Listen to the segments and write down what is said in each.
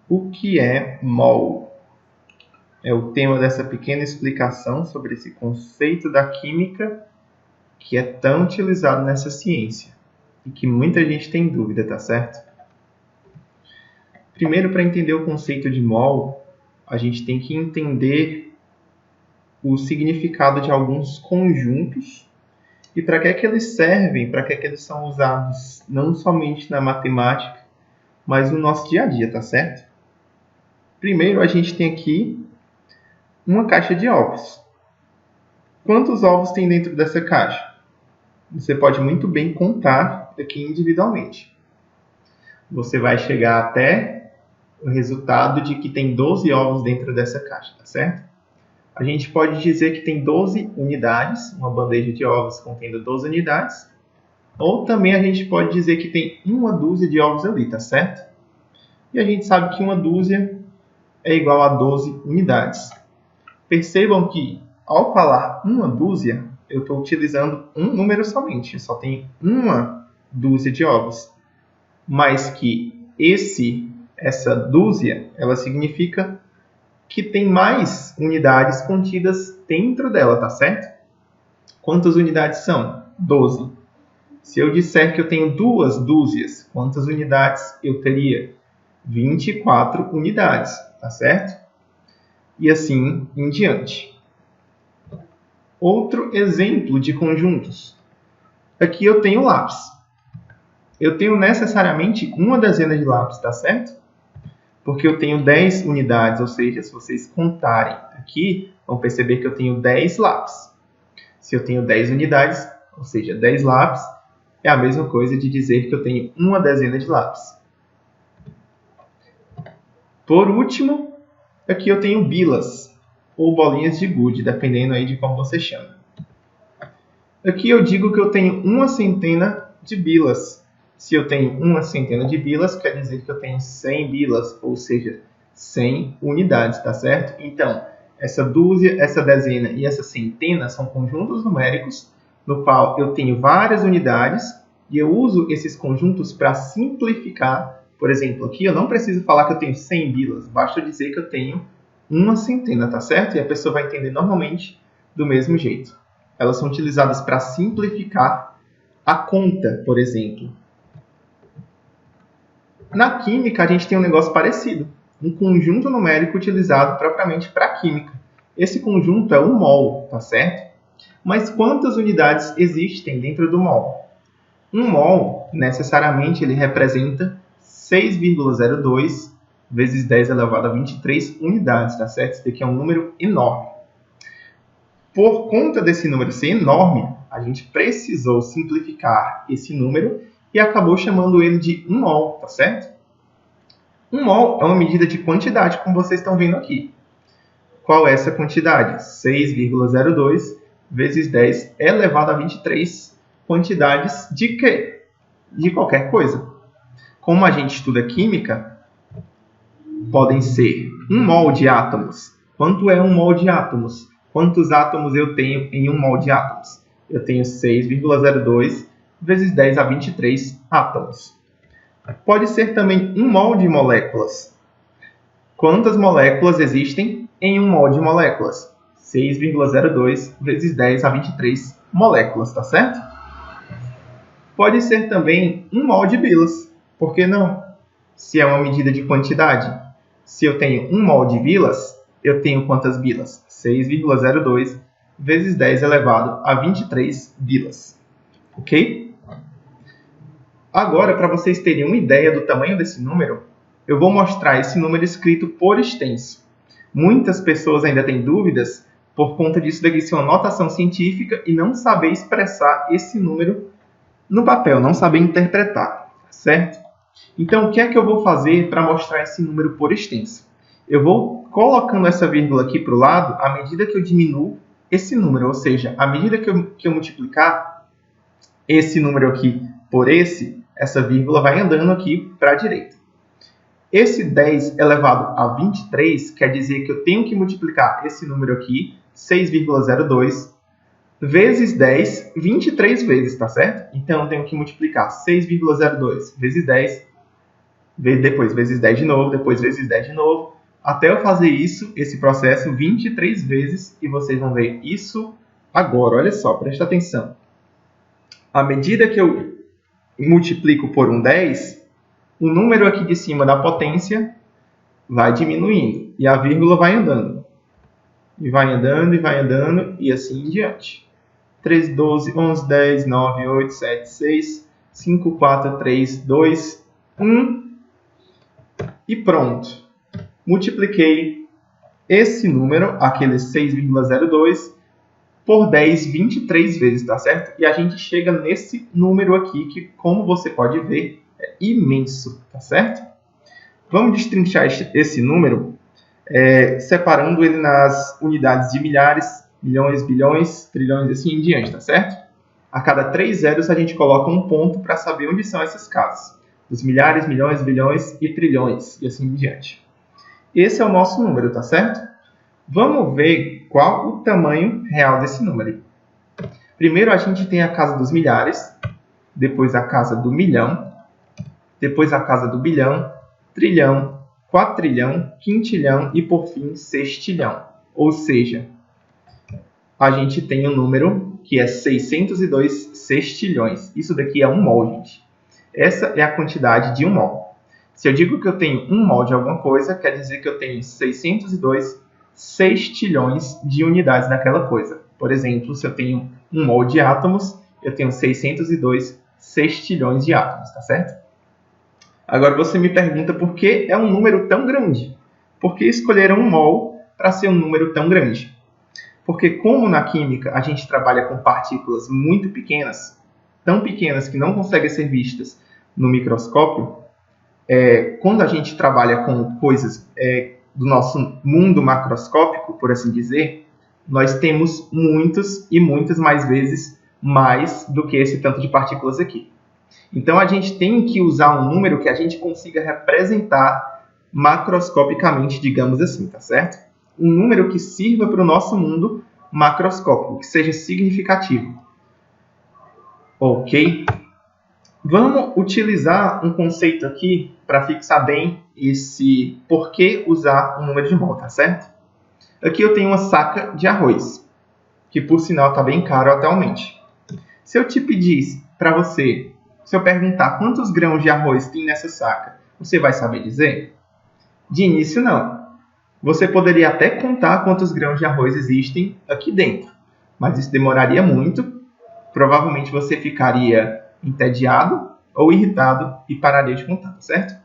O que é mol? É o tema dessa pequena explicação sobre esse conceito da química que é tão utilizado nessa ciência e que muita gente tem dúvida, tá certo? Primeiro, para entender o conceito de mol, a gente tem que entender o significado de alguns conjuntos e para que eles servem, para que eles são usados não somente na matemática, mas no nosso dia a dia, tá certo? Primeiro, a gente tem aqui uma caixa de ovos. Quantos ovos tem dentro dessa caixa? Você pode muito bem contar aqui individualmente. Você vai chegar até o resultado de que tem 12 ovos dentro dessa caixa, tá certo? A gente pode dizer que tem 12 unidades, uma bandeja de ovos contendo 12 unidades, ou também a gente pode dizer que tem uma dúzia de ovos ali, tá certo? E a gente sabe que uma dúzia é igual a 12 unidades. Percebam que, ao falar uma dúzia, eu estou utilizando um número somente. Eu só tenho uma dúzia de ovos. Mas que essa dúzia, ela significa que tem mais unidades contidas dentro dela, tá certo? Quantas unidades são? 12. Se eu disser que eu tenho duas dúzias, quantas unidades eu teria? 24 unidades, tá certo? E assim em diante. Outro exemplo de conjuntos. Aqui eu tenho lápis. Eu tenho necessariamente uma dezena de lápis, tá certo? Porque eu tenho 10 unidades, ou seja, se vocês contarem aqui, vão perceber que eu tenho 10 lápis. Se eu tenho 10 unidades, ou seja, 10 lápis, é a mesma coisa de dizer que eu tenho uma dezena de lápis. Por último, aqui eu tenho bilas, ou bolinhas de gude, dependendo aí de como você chama. Aqui eu digo que eu tenho uma centena de bilas. Se eu tenho uma centena de bilas, quer dizer que eu tenho 100 bilas, ou seja, 100 unidades, tá certo? Então, essa dúzia, essa dezena e essa centena são conjuntos numéricos no qual eu tenho várias unidades e eu uso esses conjuntos para simplificar. Por exemplo, aqui eu não preciso falar que eu tenho 100 bilas, basta dizer que eu tenho uma centena, tá certo? E a pessoa vai entender normalmente do mesmo jeito. Elas são utilizadas para simplificar a conta, por exemplo. Na química, a gente tem um negócio parecido. Um conjunto numérico utilizado propriamente para a química. Esse conjunto é o mol, tá certo? Mas quantas unidades existem dentro do mol? Um mol, necessariamente, ele representa 6,02 vezes 10 elevado a 23 unidades, tá certo? Isso daqui é um número enorme. Por conta desse número ser enorme, a gente precisou simplificar esse número e acabou chamando ele de 1 mol, tá certo? 1 mol é uma medida de quantidade, como vocês estão vendo aqui. Qual é essa quantidade? 6,02 vezes 10 elevado a 23 quantidades de quê? De qualquer coisa. Como a gente estuda química, podem ser 1 mol de átomos. Quanto é 1 mol de átomos? Quantos átomos eu tenho em 1 mol de átomos? Eu tenho 6,02 vezes 10 a 23 átomos. Pode ser também 1 mol de moléculas. Quantas moléculas existem em 1 mol de moléculas? 6,02 vezes 10 a 23 moléculas, tá certo? Pode ser também 1 mol de bilas. Por que não? Se é uma medida de quantidade. Se eu tenho 1 mol de bilas, eu tenho quantas bilas? 6,02 vezes 10 elevado a 23 bilas. Ok? Agora, para vocês terem uma ideia do tamanho desse número, eu vou mostrar esse número escrito por extenso. Muitas pessoas ainda têm dúvidas por conta disso daqui ser uma notação científica e não saber expressar esse número no papel, não saber interpretar, certo? Então, o que é que eu vou fazer para mostrar esse número por extenso? Eu vou colocando essa vírgula aqui para o lado à medida que eu diminuo esse número, ou seja, à medida que eu multiplicar esse número aqui por essa vírgula vai andando aqui para a direita. Esse 10 elevado a 23 quer dizer que eu tenho que multiplicar esse número aqui, 6,02, vezes 10, 23 vezes, tá certo? Então, eu tenho que multiplicar 6,02 vezes 10 depois vezes 10 de novo, depois vezes 10 de novo, até eu fazer isso, esse processo 23 vezes, e vocês vão ver isso agora. Olha só, presta atenção. À medida que eu multiplico por um 10, o número aqui de cima da potência vai diminuindo, e a vírgula vai andando. E vai andando, e vai andando, e assim em diante. 3, 12, 11, 10, 9, 8, 7, 6, 5, 4, 3, 2, 1. E pronto. Multipliquei esse número, aquele 6,02, por 10, 23 vezes, tá certo? E a gente chega nesse número aqui, que, como você pode ver, é imenso, tá certo? Vamos destrinchar esse número, separando ele nas unidades de milhares, milhões, bilhões, trilhões e assim em diante, tá certo? A cada 3 zeros a gente coloca um ponto para saber onde são essas casas. Dos milhares, milhões, bilhões e trilhões, e assim em diante. Esse é o nosso número, tá certo? Vamos ver qual o tamanho real desse número. Primeiro a gente tem a casa dos milhares, depois a casa do milhão, depois a casa do bilhão, trilhão, quatrilhão, quintilhão e, por fim, sextilhão. Ou seja, a gente tem um número que é 602 sextilhões. Isso daqui é um mol, gente. Essa é a quantidade de um mol. Se eu digo que eu tenho um mol de alguma coisa, quer dizer que eu tenho 602 sextilhões de unidades daquela coisa. Por exemplo, se eu tenho um mol de átomos, eu tenho 602 sextilhões de átomos, tá certo? Agora você me pergunta por que é um número tão grande? Por que escolheram um mol para ser um número tão grande? Porque como na química a gente trabalha com partículas muito pequenas, tão pequenas que não conseguem ser vistas no microscópio, quando a gente trabalha com coisas do nosso mundo macroscópico, por assim dizer, nós temos muitas e muitas mais vezes mais do que esse tanto de partículas aqui. Então, a gente tem que usar um número que a gente consiga representar macroscopicamente, digamos assim, tá certo? Um número que sirva para o nosso mundo macroscópico, que seja significativo. Ok? Vamos utilizar um conceito aqui para fixar bem esse porquê usar um número de mol, tá certo? Aqui eu tenho uma saca de arroz, que por sinal está bem caro atualmente. Se eu te pedisse para você, se eu perguntar quantos grãos de arroz tem nessa saca, você vai saber dizer? De início, não. Você poderia até contar quantos grãos de arroz existem aqui dentro, mas isso demoraria muito. Provavelmente você ficaria entediado ou irritado e pararia de contar, certo?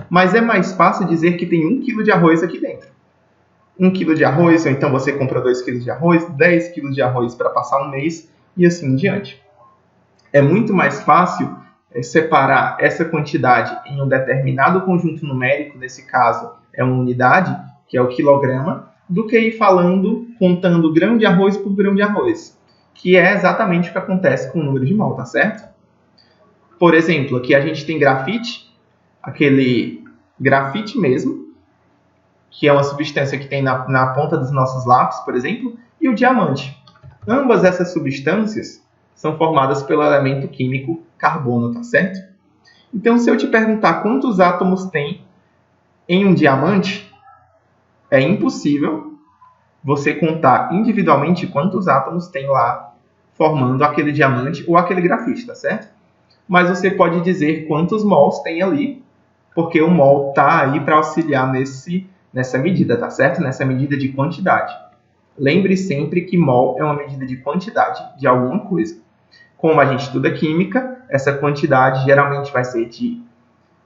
Mas é mais fácil dizer que tem 1 kg de arroz aqui dentro. 1 kg de arroz, ou então você compra 2 kg de arroz, 10 kg de arroz para passar um mês e assim em diante. É muito mais fácil separar essa quantidade em um determinado conjunto numérico, nesse caso é uma unidade, que é o quilograma, do que ir contando grão de arroz por grão de arroz, que é exatamente o que acontece com o número de mol, tá certo? Por exemplo, aqui a gente tem grafite, aquele grafite mesmo, que é uma substância que tem na ponta dos nossos lápis, por exemplo, e o diamante. Ambas essas substâncias são formadas pelo elemento químico carbono, tá certo? Então, se eu te perguntar quantos átomos tem em um diamante, é impossível você contar individualmente quantos átomos tem lá formando aquele diamante ou aquele grafite, tá certo? Mas você pode dizer quantos mols tem ali, porque o mol está aí para auxiliar nessa medida, tá certo? Nessa medida de quantidade. Lembre sempre que mol é uma medida de quantidade de alguma coisa. Como a gente estuda química, essa quantidade geralmente vai ser de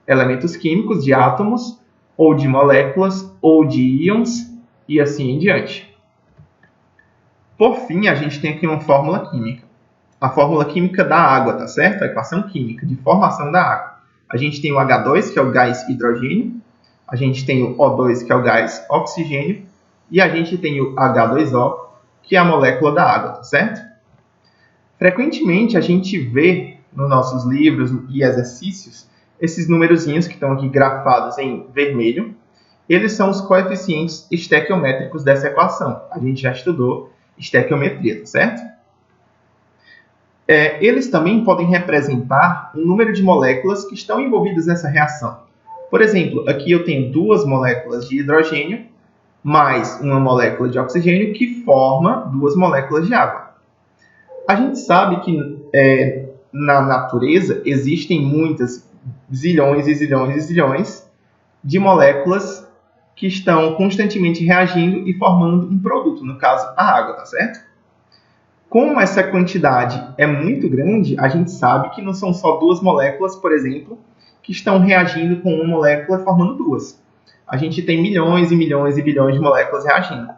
elementos químicos, de átomos, ou de moléculas, ou de íons, e assim em diante. Por fim, a gente tem aqui uma fórmula química. A fórmula química da água, tá certo? A equação química de formação da água. A gente tem o H2, que é o gás hidrogênio, a gente tem o O2, que é o gás oxigênio, e a gente tem o H2O, que é a molécula da água, tá certo? Frequentemente a gente vê nos nossos livros e exercícios esses numerozinhos que estão aqui grafados em vermelho. Eles são os coeficientes estequiométricos dessa equação. A gente já estudou estequiometria, tá certo? Eles também podem representar o número de moléculas que estão envolvidas nessa reação. Por exemplo, aqui eu tenho 2 moléculas de hidrogênio mais uma molécula de oxigênio que forma 2 moléculas de água. A gente sabe que na natureza existem muitas zilhões e zilhões e zilhões de moléculas que estão constantemente reagindo e formando um produto, no caso, a água, tá certo? Como essa quantidade é muito grande, a gente sabe que não são só 2 moléculas, por exemplo, que estão reagindo com uma molécula formando 2. A gente tem milhões e milhões e bilhões de moléculas reagindo.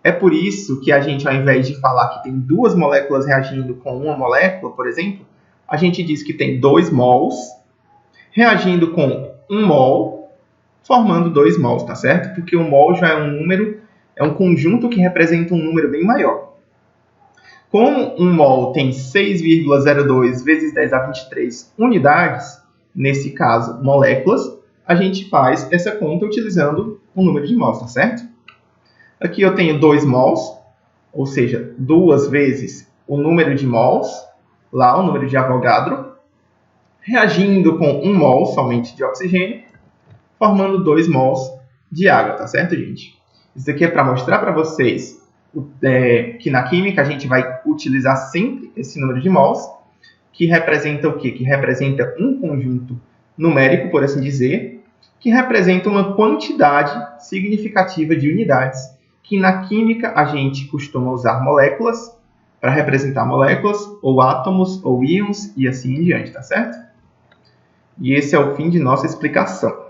É por isso que a gente, ao invés de falar que tem 2 moléculas reagindo com uma molécula, por exemplo, a gente diz que tem 2 mols reagindo com 1 mol, formando 2 mols, tá certo? Porque o mol já é um número, é um conjunto que representa um número bem maior. Como um mol tem 6,02 vezes 10 a 23 unidades, nesse caso, moléculas, a gente faz essa conta utilizando o número de mols, tá certo? Aqui eu tenho 2 mols, ou seja, 2 vezes o número de mols, lá o número de Avogadro, reagindo com 1 mol somente de oxigênio, formando 2 mols de água, tá certo, gente? Isso aqui é para mostrar para vocês que na química a gente vai utilizar sempre esse número de mols, que representa o quê? Que representa um conjunto numérico, por assim dizer, que representa uma quantidade significativa de unidades, que na química a gente costuma usar moléculas para representar moléculas, ou átomos, ou íons, e assim em diante, tá certo? E esse é o fim de nossa explicação.